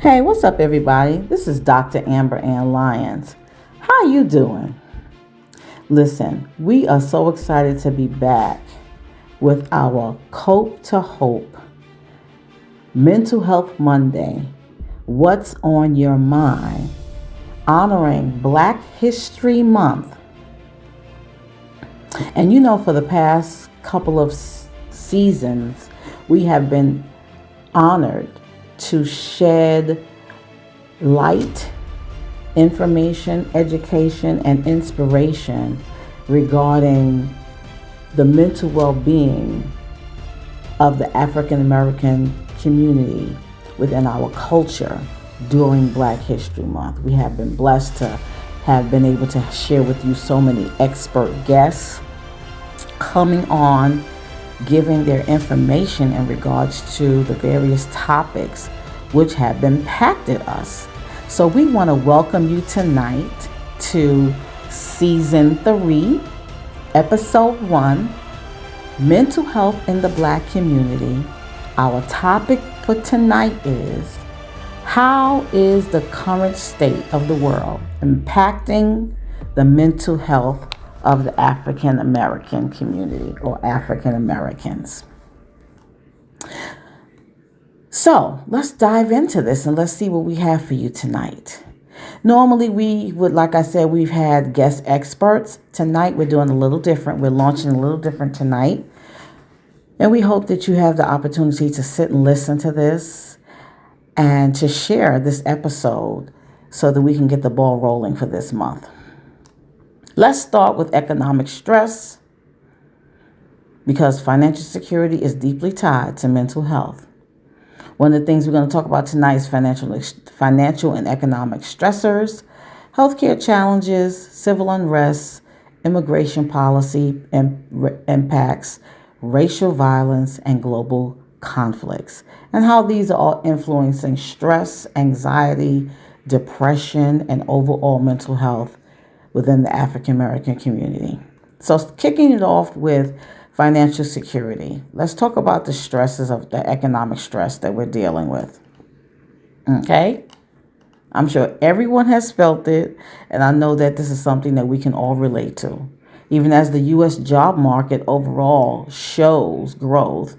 Hey, what's up, everybody? This is Dr. Amber Ann Lyons. How you doing? Listen, we are so excited to be back with our Cope to Hope Mental Health Monday. What's on your mind? Honoring Black History Month. And for the past couple of seasons, we have been honored to shed light, information, education, and inspiration regarding the mental well-being of the African American community within our culture during Black History Month. We have been blessed to have been able to share with you so many expert guests coming on, giving their information in regards to the various topics which have impacted us. So we want to welcome you tonight to Season 3, Episode 1, Mental Health in the Black Community. Our topic for tonight is, how is the current state of the world impacting the mental health of the African American community or African Americans? So let's dive into this and let's see what we have for you tonight. Normally like I said, we've had guest experts. Tonight we're doing a little different. We're launching a little different tonight. And we hope that you have the opportunity to sit and listen to this and to share this episode so that we can get the ball rolling for this month. Let's start with economic stress, because financial security is deeply tied to mental health. One of the things we're going to talk about tonight is financial and economic stressors, healthcare challenges, civil unrest, immigration policy impacts, racial violence, and global conflicts, and how these are all influencing stress, anxiety, depression, and overall mental health within the African American community. So kicking it off with financial security, let's talk about the stresses of the economic stress that we're dealing with. Okay? I'm sure everyone has felt it, and I know that this is something that we can all relate to. Even as the U.S. job market overall shows growth,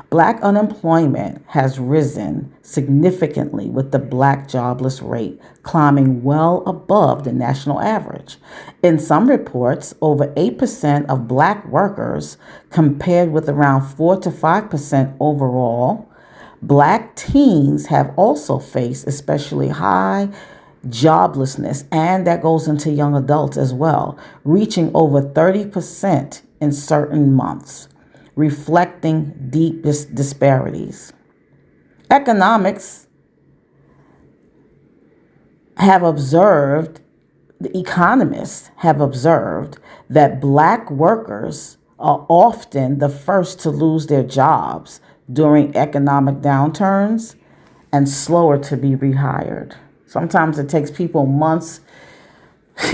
Black unemployment has risen significantly, with the Black jobless rate climbing well above the national average. In some reports, over 8% of Black workers, compared with around 4 to 5% overall. Black teens have also faced especially high joblessness, and that goes into young adults as well, reaching over 30% in certain months, reflecting deep disparities. Economics have observed, the economists have observed that Black workers are often the first to lose their jobs during economic downturns and slower to be rehired. Sometimes it takes people months,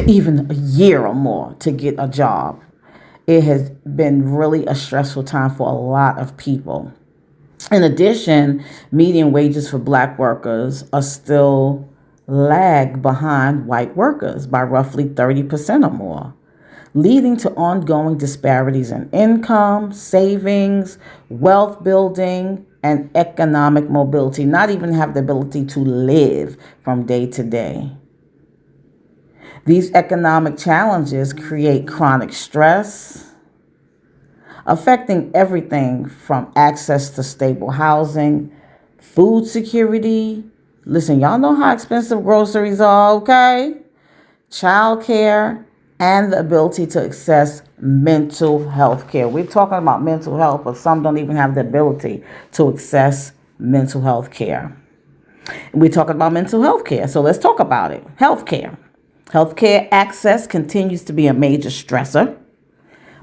even a year or more, to get a job. It has been really a stressful time for a lot of people. In addition, median wages for Black workers are still lag behind white workers by roughly 30% or more, leading to ongoing disparities in income, savings, wealth building, and economic mobility, not even have the ability to live from day to day. These economic challenges create chronic stress, affecting everything from access to stable housing, food security. Listen, y'all know how expensive groceries are, okay? Childcare, and the ability to access mental health care. We're talking about mental health, but some don't even have the ability to access mental health care. We're talking about mental health care, so let's talk about it. Healthcare. Healthcare access continues to be a major stressor.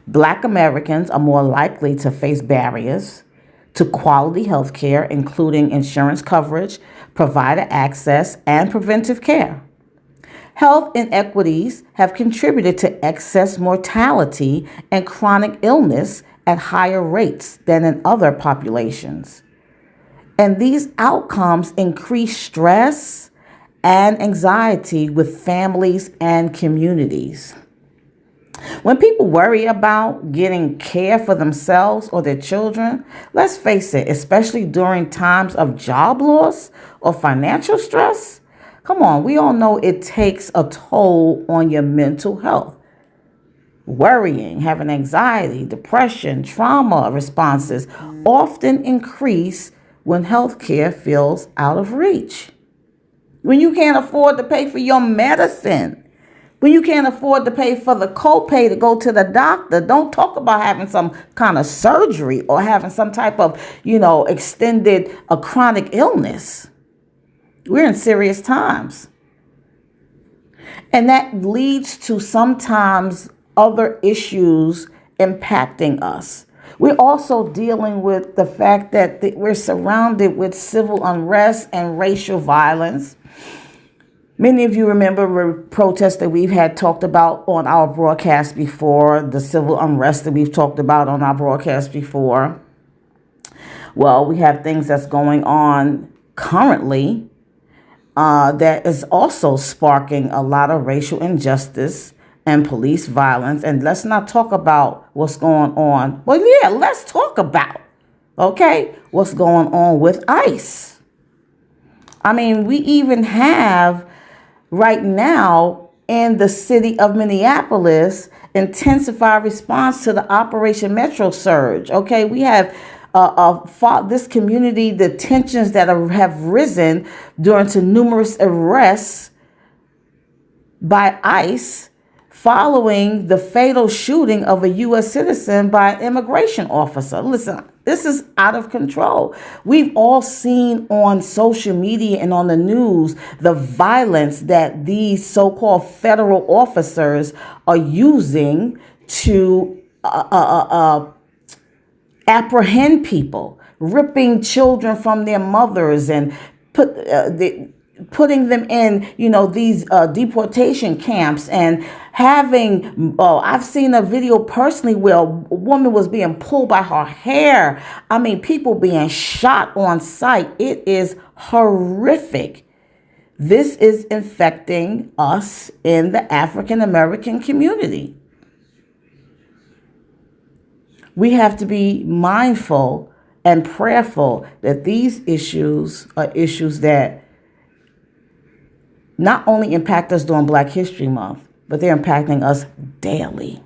Black Americans are more likely to face barriers to quality health care, including insurance coverage, provider access, and preventive care. Health inequities have contributed to excess mortality and chronic illness at higher rates than in other populations. And these outcomes increase stress and anxiety with families and communities. When people worry about getting care for themselves or their children, let's face it, especially during times of job loss or financial stress, come on, we all know it takes a toll on your mental health. Worrying, having anxiety, depression, trauma responses often increase when healthcare feels out of reach. When you can't afford to pay for your medicine, when you can't afford to pay for the copay to go to the doctor, don't talk about having some kind of surgery or having some type of, extended a chronic illness. We're in serious times. And that leads to sometimes other issues impacting us. We're also dealing with the fact that we're surrounded with civil unrest and racial violence. Many of you remember protests that we've had talked about on our broadcast before, the civil unrest that we've talked about on our broadcast before. Well, we have things that's going on currently that is also sparking a lot of racial injustice and police violence. And let's not talk about what's going on. Well, yeah, let's talk about, what's going on with ICE. I mean, we even have right now in the city of Minneapolis intensified response to the Operation Metro Surge. We have this community, the tensions that have risen during to numerous arrests by ICE following the fatal shooting of a U.S. citizen by an immigration officer. Listen, this is out of control. We've all seen on social media and on the news the violence that these so-called federal officers are using to apprehend people, ripping children from their mothers and putting them in, these deportation camps and having, I've seen a video personally where a woman was being pulled by her hair. I mean, people being shot on sight. It is horrific. This is infecting us in the African American community. We have to be mindful and prayerful that these issues are issues that not only impact us during Black History Month, but they're impacting us daily.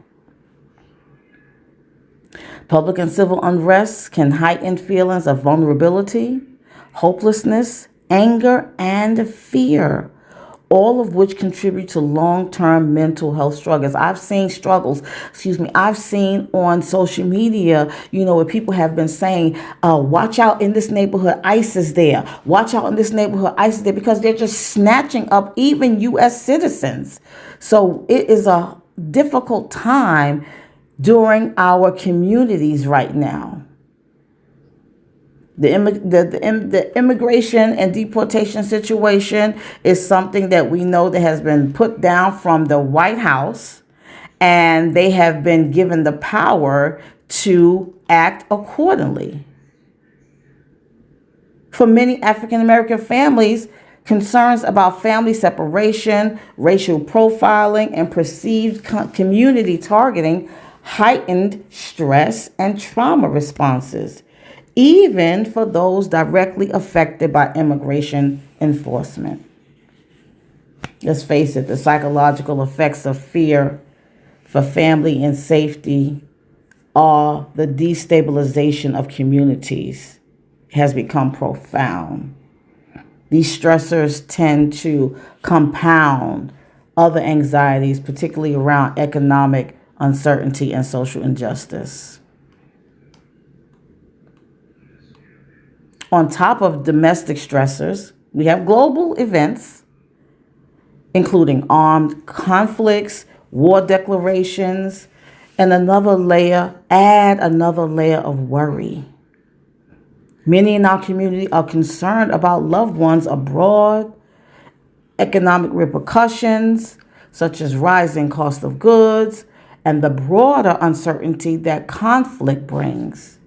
Public and civil unrest can heighten feelings of vulnerability, hopelessness, anger, and fear, all of which contribute to long-term mental health struggles. I've seen I've seen on social media, where people have been saying, watch out in this neighborhood, ICE is there. Watch out in this neighborhood, ICE is there, because they're just snatching up even U.S. citizens. So it is a difficult time during our communities right now. The immigration and deportation situation is something that we know that has been put down from the White House, and they have been given the power to act accordingly. For many African American families, concerns about family separation, racial profiling, and perceived community targeting heightened stress and trauma responses, even for those directly affected by immigration enforcement. Let's face it, the psychological effects of fear for family and safety or the destabilization of communities has become profound. These stressors tend to compound other anxieties, particularly around economic uncertainty and social injustice. On top of domestic stressors, we have global events, including armed conflicts, war declarations, and another layer of worry. Many in our community are concerned about loved ones abroad, economic repercussions, such as rising cost of goods, and the broader uncertainty that conflict brings.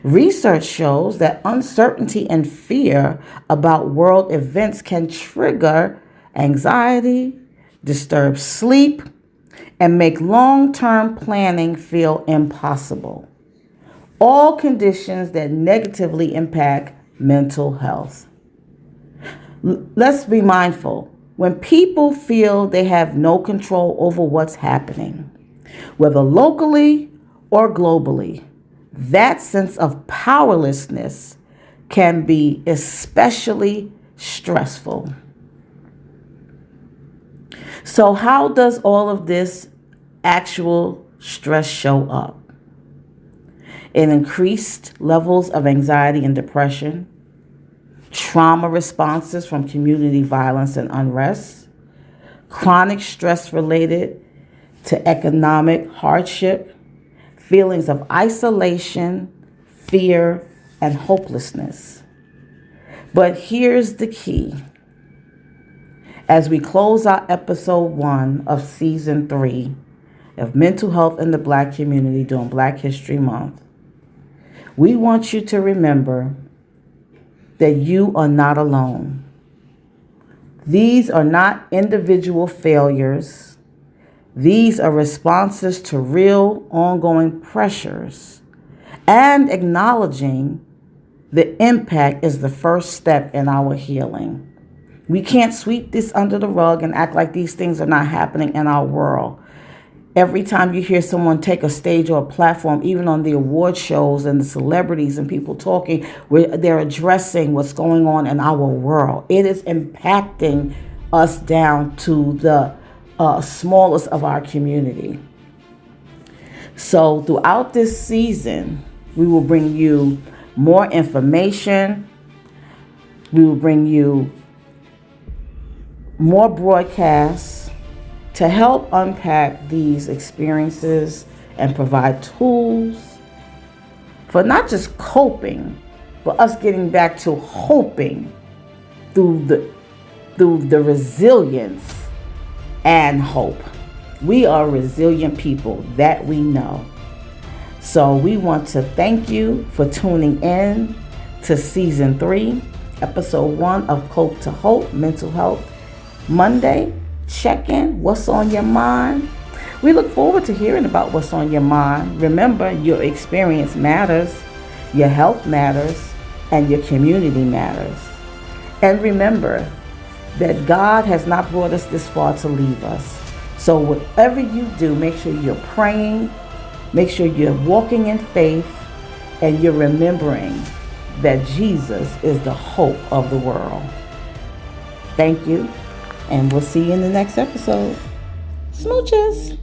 Research shows that uncertainty and fear about world events can trigger anxiety, disturb sleep, and make long term planning feel impossible. All conditions that negatively impact mental health. Let's be mindful. When people feel they have no control over what's happening, whether locally or globally, that sense of powerlessness can be especially stressful. So, how does all of this actual stress show up? In increased levels of anxiety and depression, trauma responses from community violence and unrest, chronic stress related to economic hardship, feelings of isolation, fear, and hopelessness. But here's the key. As we close out episode 1 of season 3 of Mental Health in the Black Community during Black History Month, we want you to remember that you are not alone. These are not individual failures. These are responses to real ongoing pressures. And acknowledging the impact is the first step in our healing. We can't sweep this under the rug and act like these things are not happening in our world. Every time you hear someone take a stage or a platform, even on the award shows and the celebrities and people talking, where they're addressing what's going on in our world, it is impacting us down to the smallest of our community. So throughout this season, we will bring you more information. We will bring you more broadcasts to help unpack these experiences and provide tools for not just coping, but us getting back to hoping through the resilience and hope. We are resilient people, that we know. So we want to thank you for tuning in to season 3, episode 1 of Cope to Hope Mental Health Monday. Check in. What's on your mind? We look forward to hearing about what's on your mind. Remember, your experience matters, your health matters, and your community matters. And remember that God has not brought us this far to leave us. So whatever you do, make sure you're praying, make sure you're walking in faith, and you're remembering that Jesus is the hope of the world. Thank you. And we'll see you in the next episode. Smooches.